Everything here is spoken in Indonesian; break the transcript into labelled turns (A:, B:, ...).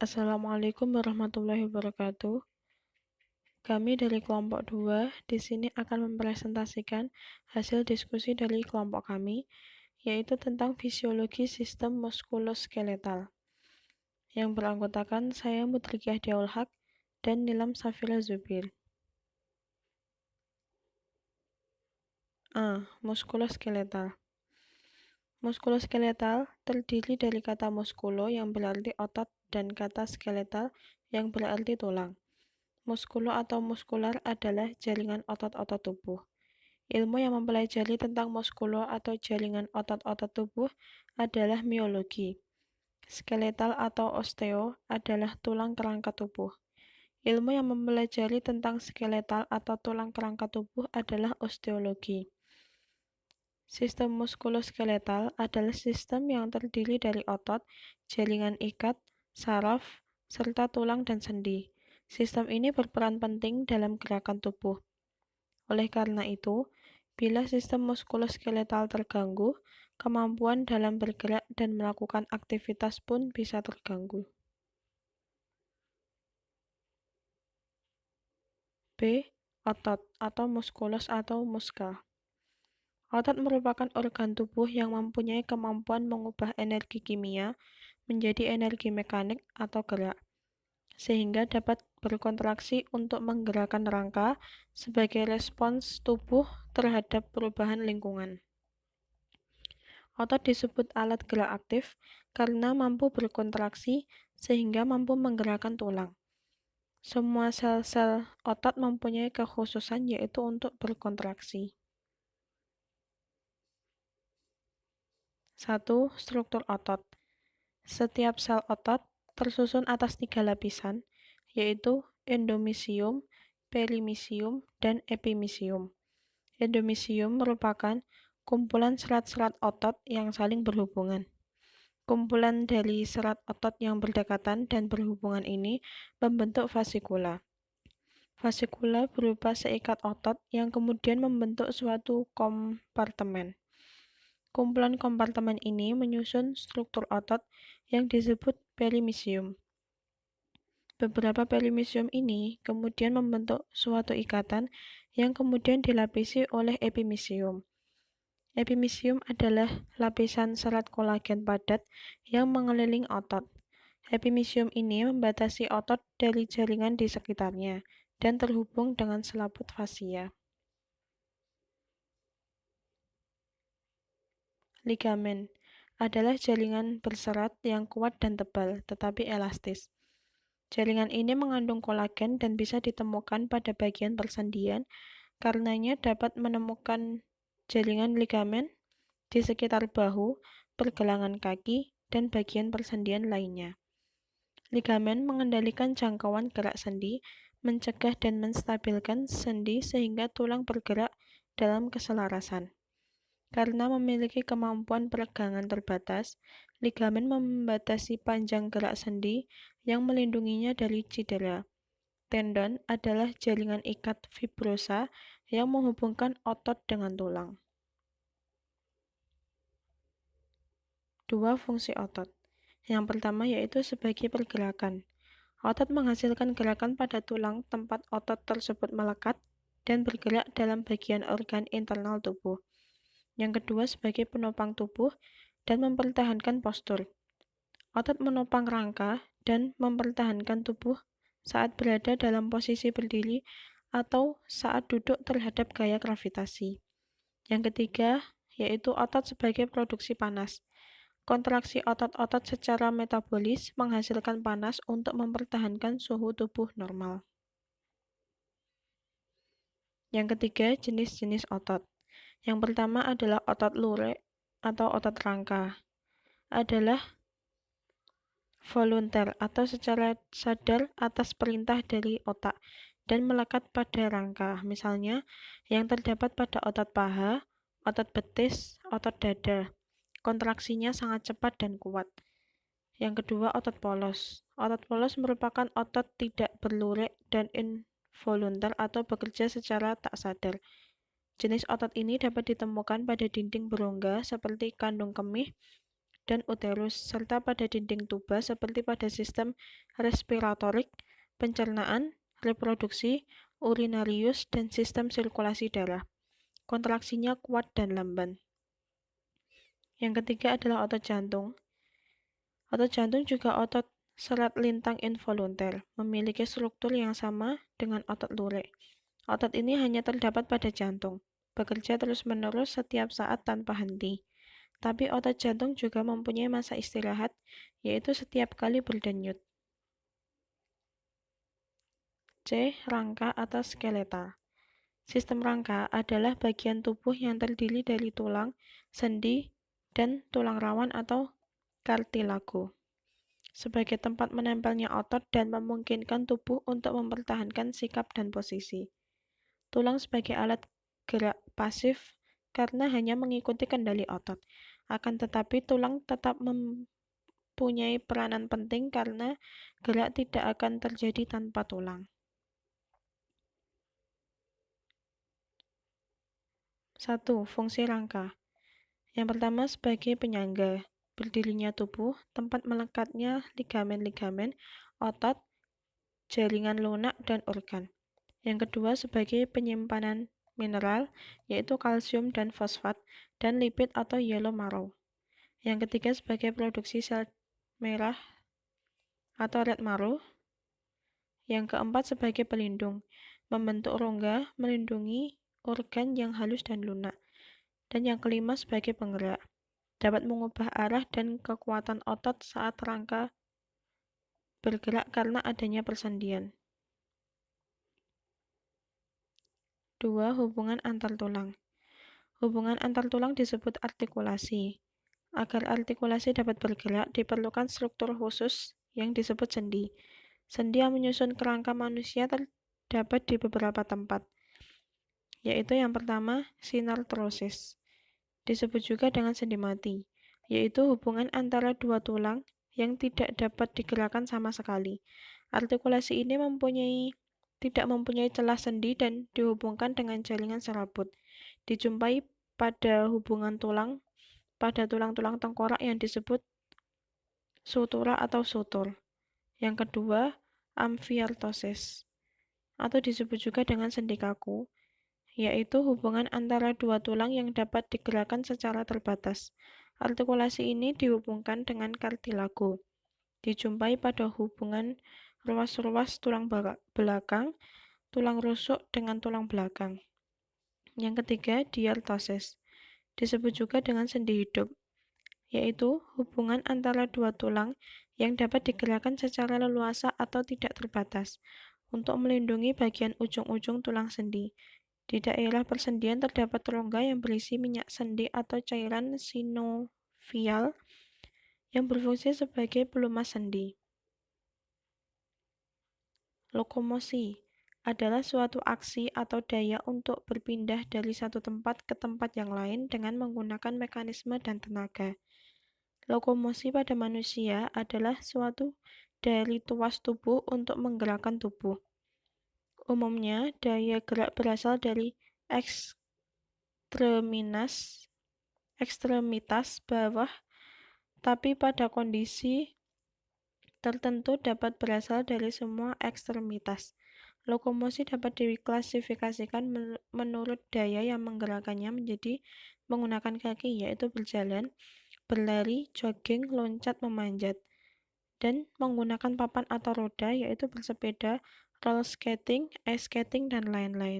A: Assalamualaikum warahmatullahi wabarakatuh. Kami dari kelompok 2 di sini akan mempresentasikan hasil diskusi dari kelompok kami, yaitu tentang fisiologi sistem muskuloskeletal. Yang beranggotakan saya Mutrikiah Diaul Haq dan Nilam Safira Zubir. Muskuloskeletal. Muskuloskeletal terdiri dari kata muskulo yang berarti otot dan kata skeletal yang berarti tulang. Muskulo atau muskular adalah jaringan otot-otot tubuh. Ilmu yang mempelajari tentang muskulo atau jaringan otot-otot tubuh adalah miologi. Skeletal atau osteo adalah tulang kerangka tubuh. Ilmu yang mempelajari tentang skeletal atau tulang kerangka tubuh adalah osteologi. Sistem muskuloskeletal adalah sistem yang terdiri dari otot, jaringan ikat, saraf, serta tulang dan sendi. Sistem ini berperan penting dalam gerakan tubuh. Oleh karena itu, bila sistem muskuloskeletal terganggu, kemampuan dalam bergerak dan melakukan aktivitas pun bisa terganggu. B. Otot atau muskulus atau muska. Otot merupakan organ tubuh yang mempunyai kemampuan mengubah energi kimia menjadi energi mekanik atau gerak, sehingga dapat berkontraksi untuk menggerakkan rangka sebagai respons tubuh terhadap perubahan lingkungan. Otot disebut alat gerak aktif karena mampu berkontraksi sehingga mampu menggerakkan tulang. Semua sel-sel otot mempunyai kekhususan yaitu untuk berkontraksi. 1. Struktur otot. Setiap sel otot tersusun atas 3 lapisan, yaitu endomisium, perimisium, dan epimisium. Endomisium merupakan kumpulan serat-serat otot yang saling berhubungan. Kumpulan dari serat otot yang berdekatan dan berhubungan ini membentuk vasikula. Vasikula berupa seikat otot yang kemudian membentuk suatu kompartemen. Kumpulan kompartemen ini menyusun struktur otot yang disebut perimisium. Beberapa perimisium ini kemudian membentuk suatu ikatan yang kemudian dilapisi oleh epimisium. Epimisium adalah lapisan serat kolagen padat yang mengelilingi otot. Epimisium ini membatasi otot dari jaringan di sekitarnya dan terhubung dengan selaput fasia. Ligamen adalah jaringan berserat yang kuat dan tebal, tetapi elastis. Jaringan ini mengandung kolagen dan bisa ditemukan pada bagian persendian, karenanya dapat menemukan jaringan ligamen di sekitar bahu, pergelangan kaki, dan bagian persendian lainnya. Ligamen mengendalikan jangkauan gerak sendi, mencegah dan menstabilkan sendi sehingga tulang bergerak dalam keselarasan. Karena memiliki kemampuan peregangan terbatas, ligamen membatasi panjang gerak sendi yang melindunginya dari cedera. Tendon adalah jaringan ikat fibrosa yang menghubungkan otot dengan tulang. 2. Fungsi otot. Yang pertama yaitu sebagai pergerakan. Otot menghasilkan gerakan pada tulang tempat otot tersebut melekat dan bergerak dalam bagian organ internal tubuh. Yang kedua sebagai penopang tubuh dan mempertahankan postur. Otot menopang rangka dan mempertahankan tubuh saat berada dalam posisi berdiri atau saat duduk terhadap gaya gravitasi. Yang ketiga yaitu otot sebagai produksi panas. Kontraksi otot-otot secara metabolis menghasilkan panas untuk mempertahankan suhu tubuh normal. Yang ketiga, jenis-jenis otot. Yang pertama adalah otot lurik atau otot rangka. Adalah volunter atau secara sadar atas perintah dari otak dan melekat pada rangka. Misalnya, yang terdapat pada otot paha, otot betis, otot dada. Kontraksinya sangat cepat dan kuat. Yang kedua, otot polos. Otot polos merupakan otot tidak berlurik dan involuntar atau bekerja secara tak sadar. Jenis otot ini dapat ditemukan pada dinding berongga seperti kandung kemih dan uterus, serta pada dinding tuba seperti pada sistem respiratorik, pencernaan, reproduksi, urinarius, dan sistem sirkulasi darah. Kontraksinya kuat dan lamban. Yang ketiga adalah otot jantung. Otot jantung juga otot serat lintang involunter, memiliki struktur yang sama dengan otot lurik. Otot ini hanya terdapat pada jantung, bekerja terus-menerus setiap saat tanpa henti. Tapi otot jantung juga mempunyai masa istirahat, yaitu setiap kali berdenyut. C. Rangka atau skeletal. Sistem rangka adalah bagian tubuh yang terdiri dari tulang, sendi, dan tulang rawan atau kartilago, sebagai tempat menempelnya otot dan memungkinkan tubuh untuk mempertahankan sikap dan posisi. Tulang sebagai alat gerak pasif karena hanya mengikuti kendali otot. Akan tetapi tulang tetap mempunyai peranan penting karena gerak tidak akan terjadi tanpa tulang. 1. Fungsi rangka. Yang pertama sebagai penyangga, berdirinya tubuh, tempat melekatnya ligamen-ligamen, otot, jaringan lunak, dan organ. Yang kedua sebagai penyimpanan mineral, yaitu kalsium dan fosfat, dan lipid atau yellow marrow. Yang ketiga sebagai produksi sel merah atau red marrow. Yang keempat sebagai pelindung, membentuk rongga, melindungi organ yang halus dan lunak. Dan yang kelima sebagai penggerak, dapat mengubah arah dan kekuatan otot saat rangka bergerak karena adanya persendian. 2. Hubungan antar tulang. Hubungan antar tulang disebut artikulasi. Agar artikulasi dapat bergerak, diperlukan struktur khusus yang disebut sendi. Sendi yang menyusun kerangka manusia terdapat di beberapa tempat, yaitu yang pertama, sinartrosis. Disebut juga dengan sendi mati, yaitu hubungan antara dua tulang yang tidak dapat digerakkan sama sekali. Artikulasi ini tidak mempunyai celah sendi dan dihubungkan dengan jaringan serabut. Dijumpai pada hubungan tulang pada tulang-tulang tengkorak yang disebut sutura atau sutur. Yang kedua, amfiartosis, atau disebut juga dengan sendi kaku, yaitu hubungan antara dua tulang yang dapat digerakkan secara terbatas. Artikulasi ini dihubungkan dengan kartilago. Dijumpai pada hubungan ruas-ruas tulang belakang, tulang rusuk dengan tulang belakang. Yang ketiga, diartosis. Disebut juga dengan sendi hidup, yaitu hubungan antara dua tulang yang dapat digerakkan secara leluasa atau tidak terbatas untuk melindungi bagian ujung-ujung tulang sendi. Di daerah persendian terdapat rongga yang berisi minyak sendi atau cairan sinovial yang berfungsi sebagai pelumas sendi. Lokomosi adalah suatu aksi atau daya untuk berpindah dari satu tempat ke tempat yang lain dengan menggunakan mekanisme dan tenaga. Lokomosi pada manusia adalah suatu dari tuas tubuh untuk menggerakkan tubuh. Umumnya, daya gerak berasal dari ekstremitas bawah, tapi pada kondisi tertentu dapat berasal dari semua ekstremitas. Lokomosi dapat diklasifikasikan menurut daya yang menggerakkannya menjadi menggunakan kaki, yaitu berjalan, berlari, jogging, loncat, memanjat, dan menggunakan papan atau roda, yaitu bersepeda, roller skating, ice skating, dan lain-lain.